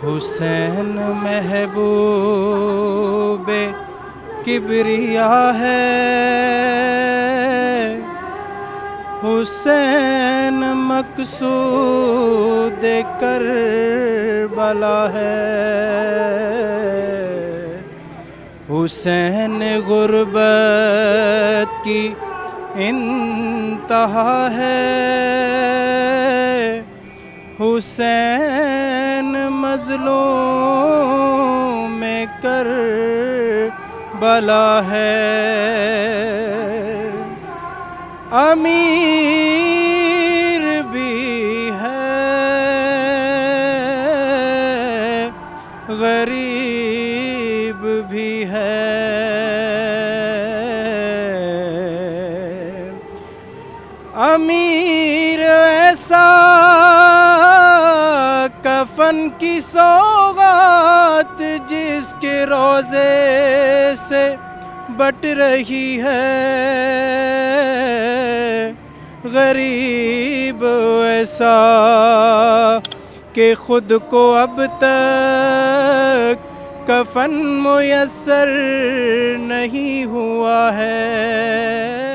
حسین محبوب کبریا ہے، حسین مقصود کربلا ہے، حسین غربت کی انتہا ہے، حسین مظلوم کربلا ہے، امیر بھی ہے غریب بھی ہے، امیر ایسا کفن کی سوغات جس کے روزے سے بٹ رہی ہے، غریب ایسا کہ خود کو اب تک کفن میسر نہیں ہوا ہے۔